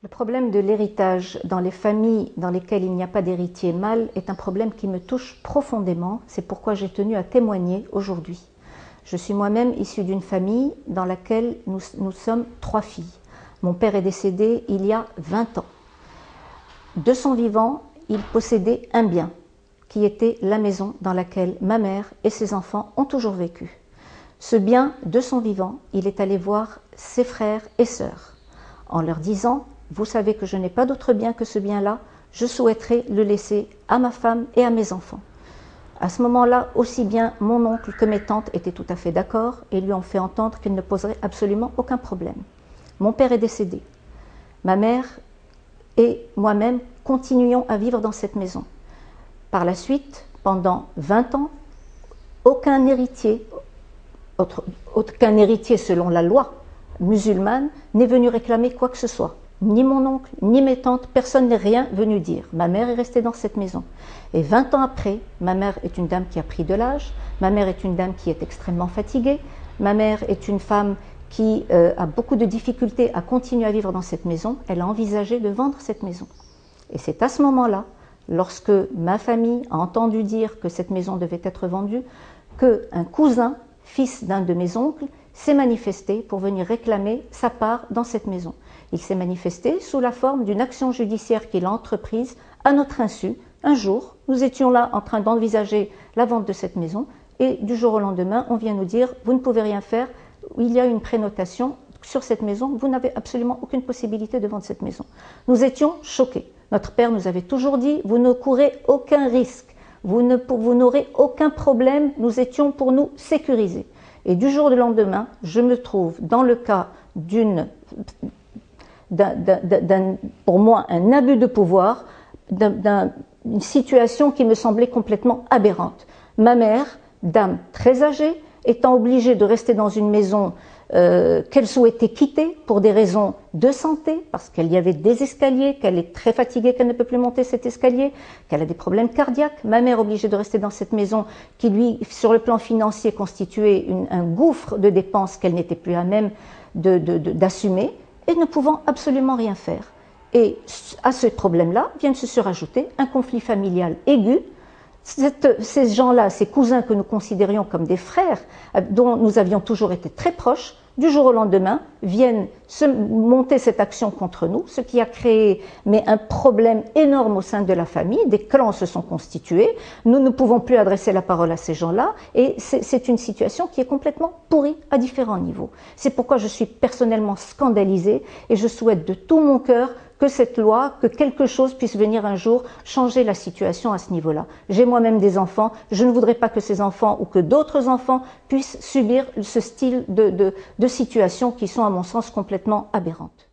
Le problème de l'héritage dans les familles dans lesquelles il n'y a pas d'héritier mâle est un problème qui me touche profondément. C'est pourquoi j'ai tenu à témoigner aujourd'hui. Je suis moi-même issue d'une famille dans laquelle nous sommes 3 filles. Mon père est décédé il y a 20 ans. De son vivant, il possédait un bien, qui était la maison dans laquelle ma mère et ses enfants ont toujours vécu. Ce bien, de son vivant, il est allé voir ses frères et sœurs, en leur disant « Vous savez que je n'ai pas d'autre bien que ce bien-là, je souhaiterais le laisser à ma femme et à mes enfants. » À ce moment-là, aussi bien mon oncle que mes tantes étaient tout à fait d'accord et lui ont fait entendre qu'il ne poserait absolument aucun problème. Mon père est décédé. Ma mère et moi-même continuions à vivre dans cette maison. Par la suite, pendant 20 ans, aucun héritier selon la loi musulmane n'est venu réclamer quoi que ce soit. Ni mon oncle, ni mes tantes, personne n'est rien venu dire. Ma mère est restée dans cette maison. Et 20 ans après, ma mère est une dame qui a pris de l'âge, ma mère est une dame qui est extrêmement fatiguée, ma mère est une femme qui a beaucoup de difficultés à continuer à vivre dans cette maison. Elle a envisagé de vendre cette maison. Et c'est à ce moment-là, lorsque ma famille a entendu dire que cette maison devait être vendue, qu'un cousin, fils d'un de mes oncles, s'est manifesté pour venir réclamer sa part dans cette maison. Il s'est manifesté sous la forme d'une action judiciaire qu'il a entreprise à notre insu. Un jour, nous étions là en train d'envisager la vente de cette maison et du jour au lendemain, on vient nous dire « Vous ne pouvez rien faire, il y a une prénotation sur cette maison, vous n'avez absolument aucune possibilité de vendre cette maison. » Nous étions choqués. Notre père nous avait toujours dit « Vous ne courez aucun risque, vous n'aurez aucun problème, nous étions pour nous sécuriser. » Et du jour au lendemain, je me trouve dans le cas pour moi, un abus de pouvoir, d'une situation qui me semblait complètement aberrante. Ma mère, dame très âgée, étant obligée de rester dans une maison qu'elle souhaitait quitter pour des raisons de santé, parce qu'il y avait des escaliers, qu'elle est très fatiguée, qu'elle ne peut plus monter cet escalier, qu'elle a des problèmes cardiaques. Ma mère obligée de rester dans cette maison qui, lui, sur le plan financier, constituait un gouffre de dépenses qu'elle n'était plus à même d'assumer, et ne pouvant absolument rien faire. Et à ce problème-là vient de se surajouter un conflit familial aigu. Ces gens-là, ces cousins que nous considérions comme des frères, dont nous avions toujours été très proches, du jour au lendemain, viennent monter cette action contre nous, ce qui a créé un problème énorme au sein de la famille. Des clans se sont constitués, nous ne pouvons plus adresser la parole à ces gens-là, et c'est une situation qui est complètement pourrie à différents niveaux. C'est pourquoi je suis personnellement scandalisée, et je souhaite de tout mon cœur que cette loi, que quelque chose puisse venir un jour changer la situation à ce niveau-là. J'ai moi-même des enfants, je ne voudrais pas que ces enfants ou que d'autres enfants puissent subir ce style de situations qui sont à mon sens complètement aberrantes.